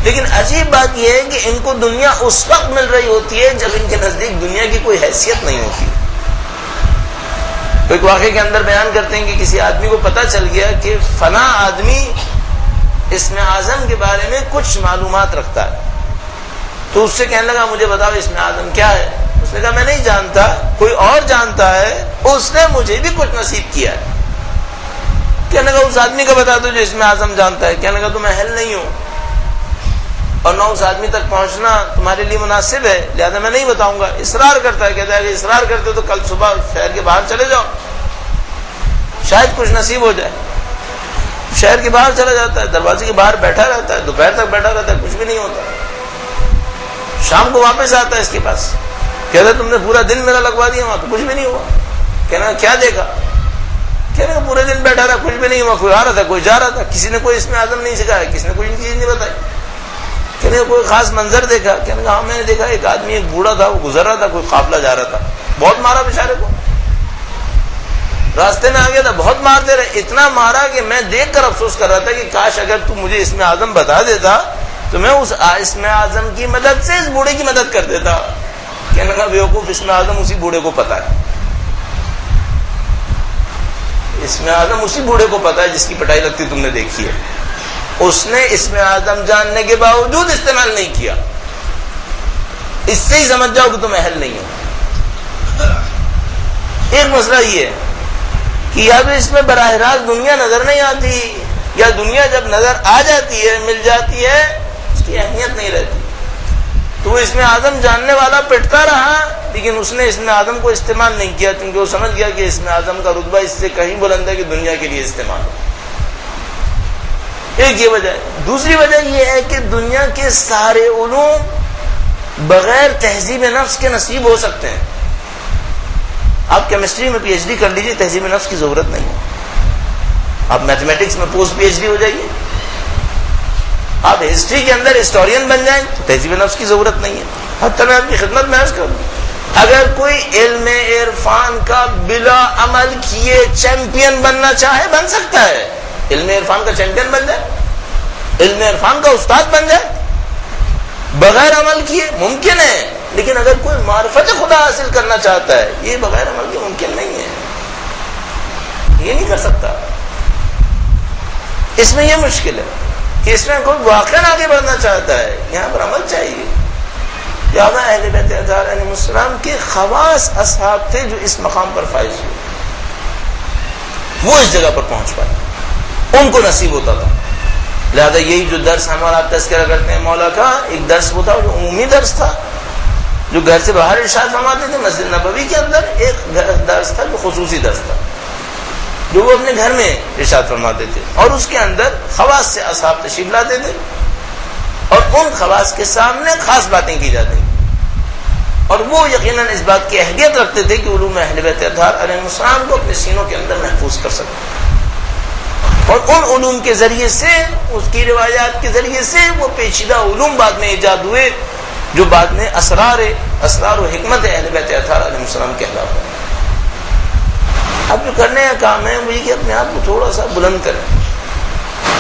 لیکن عجیب بات یہ ہے کہ ان کو دنیا اس وقت مل رہی ہوتی ہے جب ان کے نزدیک دنیا کی کوئی حیثیت نہیں ہوتی۔ تو ایک واقعے کے اندر بیان کرتے ہیں کہ کسی آدمی کو پتہ چل گیا کہ فلاں آدمی اسم اعظم کے بارے میں کچھ معلومات رکھتا ہے، تو اس سے کہنے لگا مجھے بتاؤ اسم اعظم کیا ہے؟ اس نے کہا میں نہیں جانتا، کوئی اور جانتا ہے، اس نے مجھے بھی کچھ نصیب کیا ہے۔ کہنے لگا اس آدمی کا بتا دو جو اسم اعظم جانتا ہے۔ کہنے لگا تو میں اہل نہیں ہوں اور نہ اس آدمی تک پہنچنا تمہارے لیے مناسب ہے، لہذا میں نہیں بتاؤں گا۔ اصرار کرتا ہے، کہتا ہے کہ اصرار کرتے تو کل صبح شہر کے باہر چلے جاؤ، شاید کچھ نصیب ہو جائے۔ شہر کے باہر چلا جاتا ہے، دروازے کے باہر بیٹھا رہتا ہے، دوپہر تک بیٹھا رہتا ہے، کچھ بھی نہیں ہوتا۔ شام کو واپس آتا ہے اس کے پاس، کہتا ہے تم نے پورا دن میرا لگوا دیا، وہاں تو کچھ بھی نہیں ہوا۔ کہنا کیا دیکھا؟ کہنا پورے دن بیٹھا رہا، کچھ بھی نہیں ہوا، کوئی آ رہا تھا کوئی جا رہا تھا، کسی نے کوئی اسم اعظم نہیں سکھایا، کسی نے کوئی چیز نہیں بتائی۔ کہنے کوئی خاص منظر دیکھا؟ کہنے کا ہاں میں نے دیکھا ایک آدمی ایک بوڑھا تھا، وہ گزر رہا تھا، کوئی قافلہ جا رہا تھا، بہت مارا بیچارے کو، راستے میں آ گیا تھا، بہت مارتے رہے، اتنا مارا کہ میں دیکھ کر افسوس کر رہا تھا کہ کاش اگر تو مجھے اسم اعظم بتا دیتا تو میں اس اسم اعظم کی مدد سے اس بوڑھے کی مدد کر دیتا۔ کہنے کا بیوقوف، اسم اعظم اسی بوڑھے کو پتا ہے، اسم اعظم اسی بوڑھے کو پتا ہے جس کی پٹائی لگتی تم نے دیکھی ہے، اس نے اسم اعظم جاننے کے باوجود استعمال نہیں کیا۔ اس سے ہی سمجھ جاؤ کہ تم اہل نہیں ہو۔ ایک مسئلہ یہ ہے کہ یا تو اس میں براہ راست دنیا نظر نہیں آتی، یا دنیا جب نظر آ جاتی ہے مل جاتی ہے اس کی اہمیت نہیں رہتی۔ تو وہ اسم اعظم جاننے والا پٹتا رہا لیکن اس نے اسم اعظم کو استعمال نہیں کیا، کیونکہ وہ سمجھ گیا کہ اسم اعظم کا رتبہ اس سے کہیں بلند ہے کہ دنیا کے لیے استعمال ہو۔ ایک یہ وجہ ہے۔ دوسری وجہ یہ ہے کہ دنیا کے سارے علوم بغیر تہذیب نفس کے نصیب ہو سکتے ہیں۔ آپ کیمسٹری میں پی ایچ ڈی کر لیجئے، تہذیب نفس کی ضرورت نہیں ہے۔ آپ میتھمیٹکس میں پوسٹ پی ایچ ڈی ہو جائیے، آپ ہسٹری کے اندر ہسٹورین بن جائیں تو تہذیب نفس کی ضرورت نہیں ہے۔ حتیٰ میں آپ کی خدمت میں عرض کروں، اگر کوئی علم عرفان کا بلا عمل کیے چیمپئن بننا چاہے بن سکتا ہے، علم عرفان کا چیمپئن بن جائے، علم عرفان کا استاد بن جائے، بغیر عمل کیے ممکن ہے۔ لیکن اگر کوئی معرفت خدا حاصل کرنا چاہتا ہے یہ بغیر عمل کے ممکن نہیں ہے، یہ نہیں کر سکتا۔ اس میں یہ مشکل ہے کہ اس میں کوئی واقعا آگے بڑھنا چاہتا ہے، یہاں پر عمل چاہیے۔ لہٰذا اہل بیت اطہار علیہ السلام کے خواص اصحاب تھے جو اس مقام پر فائز ہوئے، وہ اس جگہ پر پہنچ پائے، ان کو نصیب ہوتا تھا۔ لہذا یہی جو درس ہمارا تذکرہ کرتے ہیں مولا کا، ایک درس وہ تھا جو عمومی درس تھا، جو گھر سے باہر ارشاد فرماتے تھے. مسجد نبوی کے اندر ایک درس تھا جو خصوصی درس تھا، جو وہ اپنے گھر میں ارشاد فرماتے تھے، اور اس کے اندر خواص سے اصحاب تشریف لاتے تھے اور ان خواص کے سامنے خاص باتیں کی جاتی تھیں، اور وہ یقیناً اس بات کی اہلیت رکھتے تھے کہ علوم اہل بیت اطہار علیہ السلام کو اپنے سینوں کے اندر محفوظ کر سکتے، اور ان علوم کے ذریعے سے، اس کی روایات کے ذریعے سے وہ پیچیدہ علوم بعد میں ایجاد ہوئے جو بعد میں اسرار و حکمت اہل بیت اطہار علیہ السلام کہلاتے ہیں. اب جو کرنے کا کام ہے وہ یہ کہ اپنے آپ کو تھوڑا سا بلند کریں،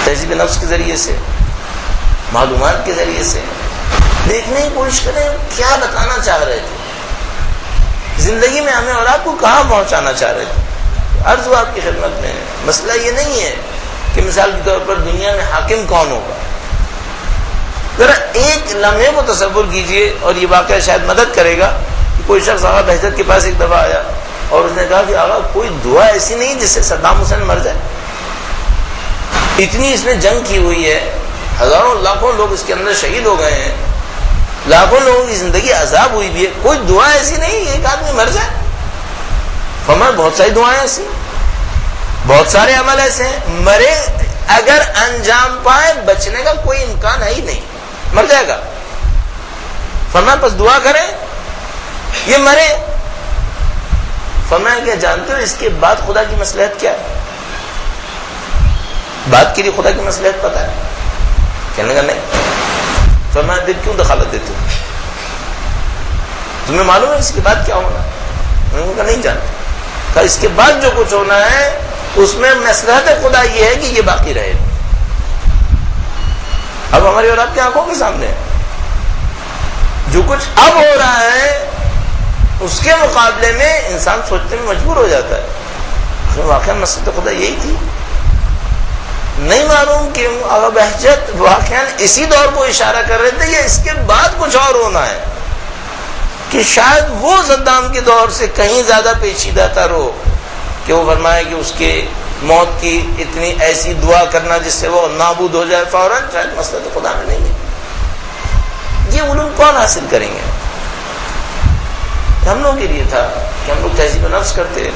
تہذیب نفس کے ذریعے سے، معلومات کے ذریعے سے دیکھنے کی کوشش کریں کیا بتانا چاہ رہے تھے زندگی میں ہمیں، اور آپ کو کہاں پہنچانا چاہ رہے تھے. عرض ہوا آپ کی خدمت میں، مسئلہ یہ نہیں ہے کہ مثال کے طور پر دنیا میں حاکم کون ہوگا. ذرا ایک لمحے کو تصور کیجئے، اور یہ واقعہ شاید مدد کرے گا کہ کوئی شخص آغا بہجت کے پاس ایک دفعہ آیا اور اس نے کہا کہ آغا کوئی دعا ایسی نہیں جس سے صدام حسین مر جائے، اتنی اس نے جنگ کی ہوئی ہے، ہزاروں لاکھوں لوگ اس کے اندر شہید ہو گئے ہیں، لاکھوں لوگوں کی زندگی عذاب ہوئی بھی ہے، کوئی دعا ایسی نہیں ایک آدمی مر جائے. فرمایا بہت ساری دعائیں ایسی، بہت سارے عمل ایسے ہیں، مرے اگر انجام پائے بچنے کا کوئی امکان ہے ہی نہیں، مر جائے گا. فرمایا پس دعا کریں یہ مرے. فرمایا کیا جانتے ہو اس کے بعد خدا کی مصلحت کیا ہے؟ بات کے لیے خدا کی مصلحت پتہ ہے؟ کہنے کا نہیں. فرمایا پھر کیوں دخالت دیتے ہو؟ تمہیں معلوم ہے اس کے بعد کیا ہونا؟ انہوں نے کہا نہیں جانتے. کہا اس کے بعد جو کچھ ہونا ہے اس میں مصلحت خدا یہ ہے کہ یہ باقی رہے. اب ہماری اور آپ کی آنکھوں کے سامنے جو کچھ اب ہو رہا ہے اس کے مقابلے میں انسان سوچنے میں مجبور ہو جاتا ہے واقعہ مصلحت خدا یہی تھی. نہیں معلوم کہ آغا بہجت واقعا اسی دور کو اشارہ کر رہے تھے، یہ اس کے بعد کچھ اور ہونا ہے کہ شاید وہ صدام کے دور سے کہیں زیادہ پیچیدہ تر ہو کہ وہ فرمائے کہ اس کے موت کی اتنی ایسی دعا کرنا جس سے وہ نابود ہو جائے فوراً، شاید مصلحت خدا میں نہیں ہے. یہ علوم کون حاصل کریں گے؟ ہم لوگوں کے لیے تھا کہ ہم لوگ تہذیب نفس کرتے،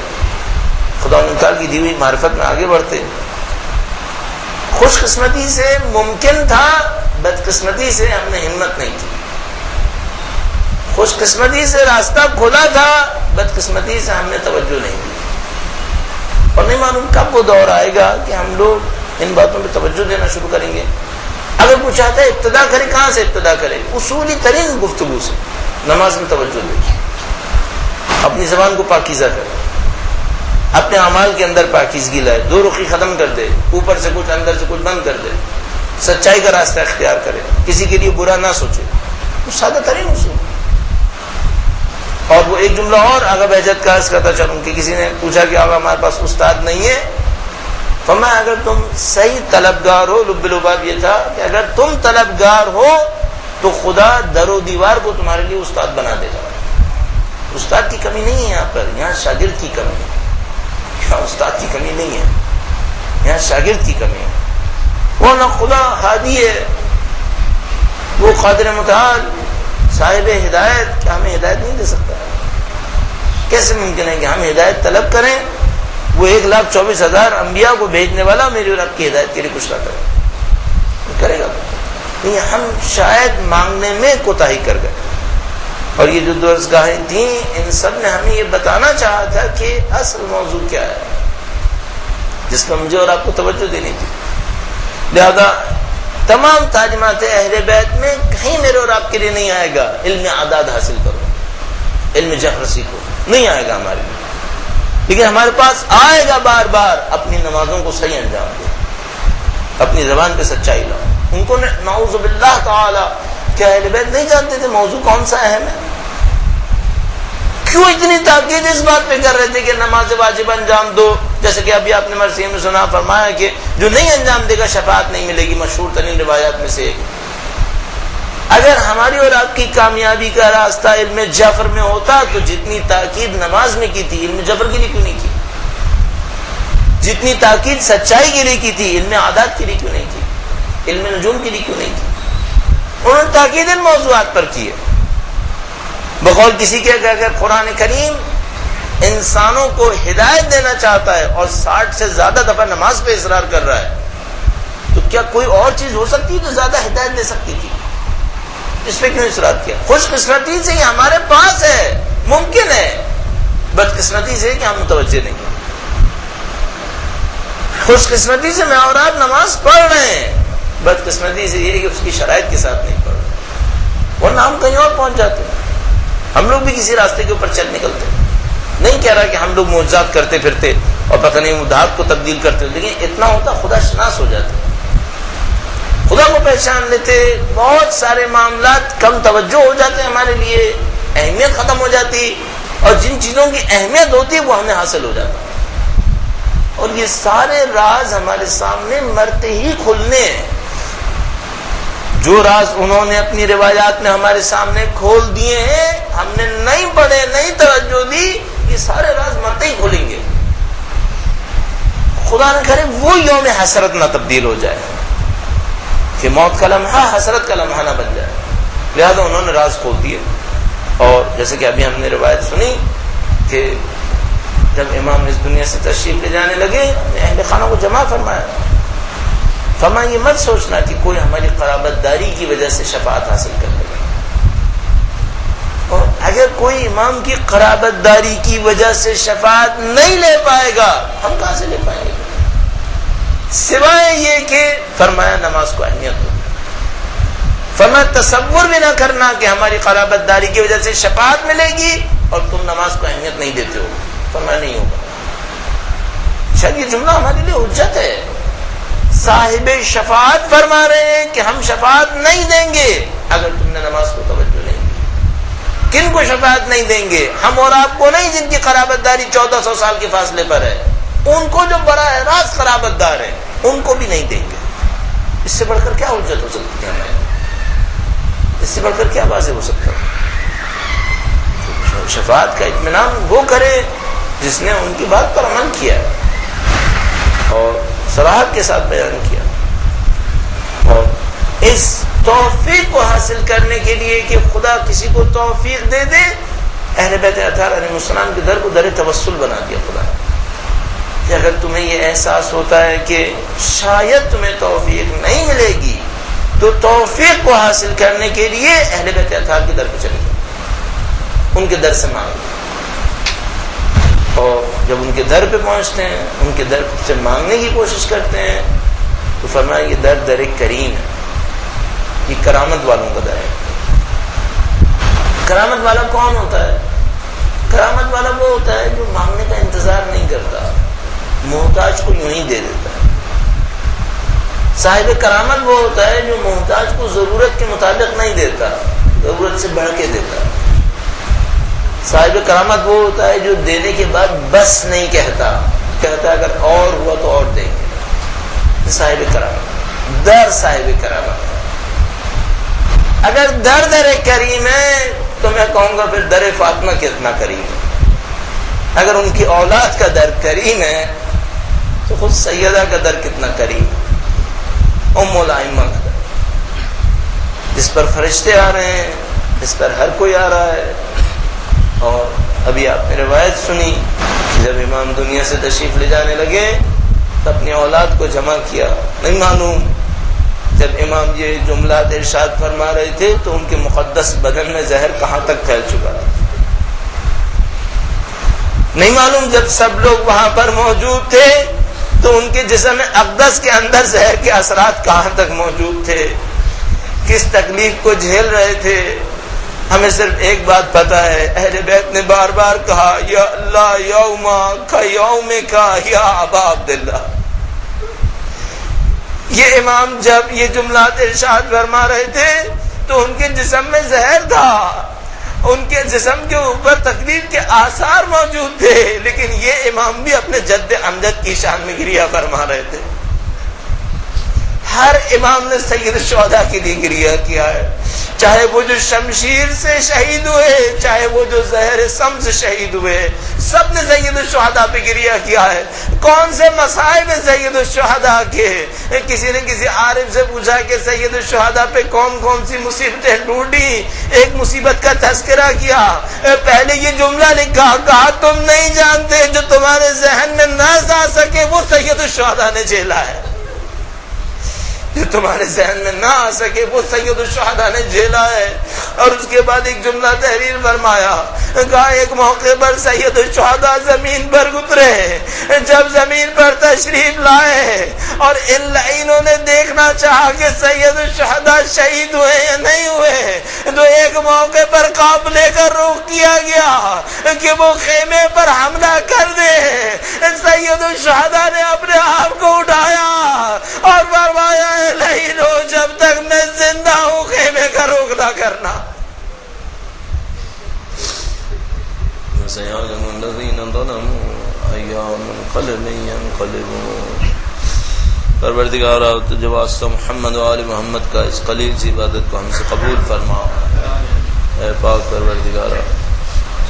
خدا تعالیٰ کی دی ہوئی معرفت میں آگے بڑھتے. خوش قسمتی سے ممکن تھا، بدقسمتی سے ہم نے ہمت نہیں کی. خوش قسمتی سے راستہ کھلا تھا، بدقسمتی سے ہم نے توجہ نہیں دی. اور نہیں معلوم کب وہ دور آئے گا کہ ہم لوگ ان باتوں پہ توجہ دینا شروع کریں گے. اگر کوئی چاہتا ہے ابتدا کرے، کہاں سے ابتدا کرے؟ اصولی ترین گفتگو سے. نماز میں توجہ دے، اپنی زبان کو پاکیزہ کرے، اپنے اعمال کے اندر پاکیزگی لائے، دو رخی ختم کر دے، اوپر سے کچھ اندر سے کچھ بند کر دے، سچائی کا راستہ اختیار کرے، کسی کے لیے برا نہ سوچے. وہ سادہ ترین اصول. اور وہ ایک جملہ اور آغا بہجت کا عرض کرتا چلوں کہ کسی نے پوچھا کہ آغا ہمارے پاس استاد نہیں ہے. فرمایا اگر تم صحیح طلبگار ہو، لب لباب یہ تھا کہ اگر تم طلبگار ہو تو خدا در و دیوار کو تمہارے لیے استاد بنا دے گا. استاد کی کمی نہیں ہے یہاں پر، یہاں شاگرد کی کمی ہے. یہاں استاد کی کمی نہیں ہے، یہاں شاگرد کی کمی ہے. وہ نہ خدا ہادی ہے، وہ قادر متعال صاحب ہدایت، کیا ہمیں ہدایت نہیں دے سکتا؟ کیسے ممکن ہے کہ ہم ہدایت طلب کریں؟ وہ 1,24,000 انبیاء کو بھیجنے والا میری اور آپ کی ہدایت کے لیے کچھ نہ کرے، کرے گا نہیں. ہم شاید مانگنے میں کوتاہی کر گئے. اور یہ جو درسگاہیں تھیں ان سب نے ہمیں یہ بتانا چاہا تھا کہ اصل موضوع کیا ہے جس پر مجھے اور آپ کو توجہ دینی تھی. لہذا تمام تعلیمات اہل بیت میں کہیں میرے اور آپ کے لیے نہیں آئے گا علم اعداد حاصل کرو، علم جہر سیکھو، نہیں آئے گا ہمارے لیے. لیکن ہمارے پاس آئے گا بار بار اپنی نمازوں کو صحیح انجام دو، اپنی زبان پہ سچائی لاؤ. ان کو نعوذ باللہ تعالی کہ اہل بیت نہیں جانتے تھے موضوع کون سا اہم ہے. کیوں اتنی تاکید اس بات پہ کر رہے تھے کہ نماز واجب انجام دو؟ جیسے کہ ابھی آپ نے مرثیہ میں سنا، فرمایا کہ جو نہیں انجام دے گا شفاعت نہیں ملے گی، مشہور ترین روایات میں سے ایک. اگر ہماری اور آپ کی کامیابی کا راستہ علم جعفر میں ہوتا تو جتنی تاکید نماز میں کی تھی علم جعفر کے لیے کیوں نہیں کی؟ جتنی تاکید سچائی کے لیے کی تھی علم عادات کے لیے کیوں نہیں کی؟ علم نجوم کے لیے کیوں نہیں کی؟ انہوں نے تاکید ان موضوعات پر کی ہے. بقول کسی کے کہ اگر قرآن کریم انسانوں کو ہدایت دینا چاہتا ہے اور 60 سے زیادہ دفعہ نماز پہ اصرار کر رہا ہے تو کیا کوئی اور چیز ہو سکتی ہے جو زیادہ ہدایت دے سکتی تھی؟ اس پہ کیوں اصرار کیا؟ خوش قسمتی سے یہ ہمارے پاس ہے، ممکن ہے، بدقسمتی سے کہ ہم متوجہ نہیں ہیں. خوش قسمتی سے میں اور آپ نماز پڑھ رہے ہیں، بدقسمتی سے یہ کہ اس کی شرائط کے ساتھ نہیں پڑھ رہے، ورنہ ہم کہیں اور پہنچ جاتے ہیں. ہم لوگ بھی کسی راستے کے اوپر چل نکلتے ہیں. نہیں کہہ رہا کہ ہم لوگ معجزات کرتے پھرتے اور پتہ نہیں مدعات کو تبدیل کرتے، لیکن اتنا ہوتا خدا شناس ہو جاتے، خدا کو پہچان لیتے، بہت سارے معاملات کم توجہ ہو جاتے ہیں ہمارے لیے، اہمیت ختم ہو جاتی، اور جن چیزوں کی اہمیت ہوتی ہے وہ ہمیں حاصل ہو جاتا. اور یہ سارے راز ہمارے سامنے مرتے ہی کھلنے ہیں. جو راز انہوں نے اپنی روایات میں ہمارے سامنے کھول دیے ہیں، ہم نے نہیں پڑھے، نہیں توجہ دی، یہ سارے راز مرتے ہی کھلیں گے. خدا نہ کرے وہ یوم حسرت نہ تبدیل ہو جائے کہ موت کا لمحہ حسرت کا لمحہ نہ بن جائے. لہذا انہوں نے راز کھول دیے. اور جیسے کہ ابھی ہم نے روایت سنی کہ جب امام اس دنیا سے تشریف لے جانے لگے، اہل خانہ کو جمع فرمایا، فرمایا یہ مت سوچنا کہ کوئی ہماری قرابت داری کی وجہ سے شفاعت حاصل کر لے گا. اور اگر کوئی امام کی قرابت داری کی وجہ سے شفاعت نہیں لے پائے گا، ہم کہاں سے لے پائیں گے؟ سوائے یہ کہ فرمایا نماز کو اہمیت دو. فرمایا تصور بھی نہ کرنا کہ ہماری قرابت داری کی وجہ سے شفاعت ملے گی اور تم نماز کو اہمیت نہیں دیتے ہو. فرمایا نہیں ہوگا. شاید یہ جملہ ہمارے لیے حجت ہے. صاحب شفاعت فرما رہے ہیں کہ ہم شفاعت نہیں دیں گے اگر تم نے نماز کو توجہ نہیں دی. کن کو شفاعت نہیں دیں گے؟ ہم اور آپ کو نہیں، جن کی قرابت داری 1400 سال کے فاصلے پر ہے. ان کو جو براہ راست قرابت دار ہیں ان کو بھی نہیں دیں گے. اس سے بڑھ کر کیا حجت ہو سکتی ہے ہمیں؟ اس سے بڑھ کر کیا واضح ہو سکتا ہے؟ شفاعت کا اطمینان وہ کرے جس نے ان کی بات پر عمل کیا اور صراحت کے ساتھ بیان کیا. اور اس توفیق کو حاصل کرنے کے لیے کہ خدا کسی کو توفیق دے دے، اہل بیت اطہار علیہ السلام کے در کو در توسل بنا دیا خدا کہ اگر تمہیں یہ احساس ہوتا ہے کہ شاید تمہیں توفیق نہیں ملے گی تو توفیق کو حاصل کرنے کے لیے اہل بیت اطہار کے در پہ چلے جاؤ، ان کے در سے مانگو. اور جب ان کے در پہ پہنچتے ہیں، ان کے در سے مانگنے کی کوشش کرتے ہیں تو فرمایا یہ در در کریم ہے، یہ کرامت والوں کا در ہے. کرامت والا کون ہوتا ہے؟ کرامت والا وہ ہوتا ہے جو مانگنے کا انتظار نہیں کرتا، محتاج کو یوں ہی دے دیتا ہے. صاحب کرامت وہ ہوتا ہے جو محتاج کو ضرورت کے مطابق نہیں دیتا، ضرورت سے بڑھ کے دیتا. صاحب کرامت وہ ہوتا ہے جو دینے کے بعد بس نہیں کہتا، کہتا اگر اور ہوا تو اور دیں گے. صاحب کرامت، در صاحب کرامت. اگر در در کریم ہے تو میں کہوں گا پھر در فاطمہ کتنا کریم ہے. اگر ان کی اولاد کا در کریم ہے تو خود سیدہ کا در کتنا کریم ہے، ام الائمہ کا در، جس پر فرشتے آ رہے ہیں، جس پر ہر کوئی آ رہا ہے. اور ابھی آپ نے روایت سنی جب امام دنیا سے تشریف لے جانے لگے تو اپنی اولاد کو جمع کیا. نہیں معلوم جب امام یہ جملات ارشاد فرما رہے تھے تو ان کے مقدس بدن میں زہر کہاں تک پھیل چکا تھا. نہیں معلوم جب سب لوگ وہاں پر موجود تھے تو ان کے جسم اقدس کے اندر زہر کے اثرات کہاں تک موجود تھے، کس تکلیف کو جھیل رہے تھے. ہمیں صرف ایک بات پتا ہے، اہل بیت نے بار بار کہا یا اللہ یوما کا یوم کا یا ابا عبداللہ. یہ امام جب یہ جملات ارشاد فرما رہے تھے تو ان کے جسم میں زہر تھا، ان کے جسم کے اوپر تکلیف کے آثار موجود تھے، لیکن یہ امام بھی اپنے جد امجد کی شان میں گریہ فرما رہے تھے. ہر امام نے سید الشہداء کے لیے گریہ کیا ہے، چاہے وہ جو شمشیر سے شہید ہوئے، چاہے وہ جو زہر سم سے شہید ہوئے، سب نے سید الشہداء پہ گریہ کیا ہے۔ کون سے مصائب ہیں سید الشہداء کے؟ کسی نے کسی عارف سے پوچھا کہ سید الشہداء پہ کون کون سی مصیبتیں ٹوٹی، ایک مصیبت کا تذکرہ کیا، پہلے یہ جملہ لکھا، کہا تم نہیں جانتے جو تمہارے ذہن میں نہ آ سکے وہ سید الشہداء نے جھیلا ہے، جو تمہارے ذہن میں نہ آ سکے وہ سید الشہداء نے جھیلا ہے۔ اور اس کے بعد ایک جملہ تحریر فرمایا، کہا ایک موقع پر سید الشہداء زمین پر اترے، جب زمین پر تشریف لائے اور ان لعینوں نے دیکھنا چاہا کہ سید الشہداء شہید ہوئے یا نہیں ہوئے، تو ایک موقع پر قافلے کا رخ کیا گیا کہ وہ خیمے پر حملہ کر دے۔ سید الشہداء نے اپنے آپ کو اٹھایا اور فرمایا لعینو جب تک میں زندہ ہوں خیمے کا رخ نہ کرنا۔ سيعلم الذين ظلموا أي منقلب ينقلبون۔ پروردگار جو واسطہ محمد و آل محمد کا اس قلیل سی عبادت کو ہم سے قبول فرما۔ اے پاک پروردگار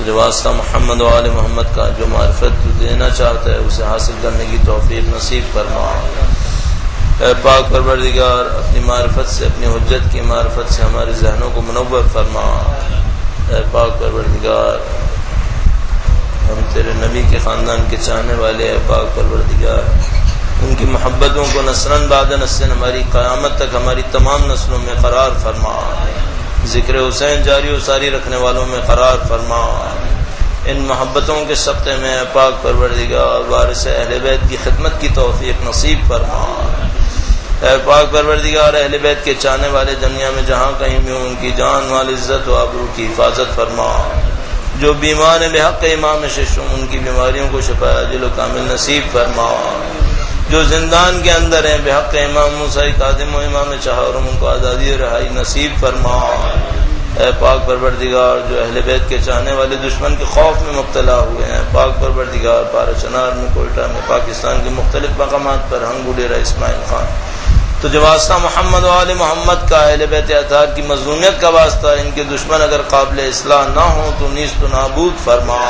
جو واسطہ محمد و آل محمد کا جو معرفت تو دینا چاہتا ہے اسے حاصل کرنے کی توفیق نصیب فرما۔ اے پاک پروردگار اپنی معرفت سے، اپنی حجت کی معرفت سے ہمارے ذہنوں کو منور فرما۔ اے پاک پروردگار ہم تیرے نبی کے خاندان کے چاہنے والے، اے پاک پروردگار ان کی محبتوں کو نسلاً بعد نسل ہماری قیامت تک ہماری تمام نسلوں میں قرار فرما۔ ذکر حسین جاری و ساری رکھنے والوں میں قرار فرما۔ ان محبتوں کے سبقے میں اے پاک پروردگار وارث اہل بیت کی خدمت کی توفیق نصیب فرما۔ اے پاک پروردگار اہل بیت کے چاہنے والے دنیا میں جہاں کہیں بھی ان کی جان مال عزت و آبرو کی حفاظت فرما۔ جو بیمار ہیں بحق امام ششم ان کی بیماریوں کو شفا عاجل و کامل نصیب فرما۔ جو زندان کے اندر ہیں بحق امام موسیٰ کاظم و امام چہارم ان کو آزادی و رہائی نصیب فرما۔ اے پاک پروردگار جو اہل بیت کے چاہنے والے دشمن کے خوف میں مبتلا ہوئے ہیں، پاک پروردگار پارا چنار میں، کوئٹہ میں، پاکستان کے مختلف مقامات پر ہنگو ڈیرہ اسماعیل خان تو جو واسطہ محمد و آل محمد کا اہل بیت اطہار کی مظلومیت کا واسطہ، ان کے دشمن اگر قابل اصلاح نہ ہوں تو نیست و نابود فرما۔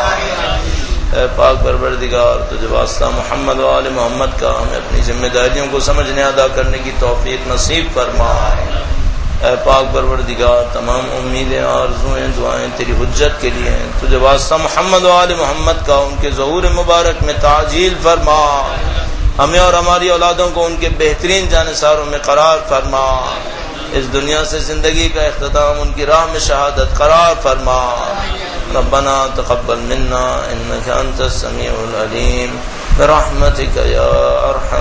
اے پاک پروردگار تو جو واسطہ محمد و آل محمد کا ہمیں اپنی ذمہ داریوں کو سمجھنے ادا کرنے کی توفیق نصیب فرما۔ اے پاک پروردگار تمام امیدیں آرزویں دعائیں تیری حجت کے لیے ہیں، تو جو واسطہ محمد و آل محمد کا ان کے ظہور مبارک میں تعجیل فرما۔ ہمیں اور ہماری اولادوں کو ان کے بہترین جانثاروں میں قرار فرما۔ اس دنیا سے زندگی کا اختتام ان کی راہ میں شہادت قرار فرما۔ ربنا تقبل منا انك انت السميع العليم برحمتك يا ارحم